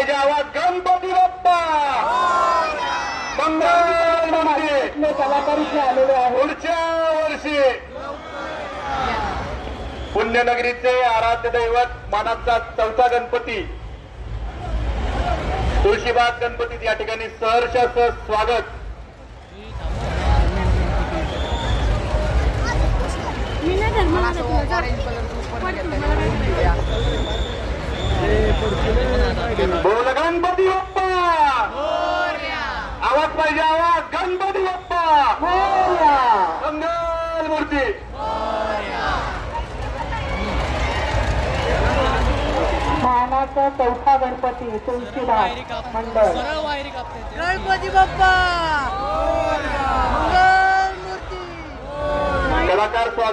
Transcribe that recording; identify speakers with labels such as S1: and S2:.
S1: पाहिजे आवाज गणपती बाप्पा मंगल
S2: कलाकार इथे आलेले आहेत.
S1: पुढच्या वर्षी पुण्यनगरीचे आराध्य दैवत मानाचा चौथा गणपती तुळशीबाग गणपती या ठिकाणी सहर्ष असं स्वागत. बोल गणपती बाप्पा आवाज पाहिजे आवाज गणपती बाप्पा मंगल मूर्ती.
S2: मानाचा चौथा गणपती तुळशीबाग मंडळ
S3: गणपती बाप्पा
S1: कलाकार स्वागत.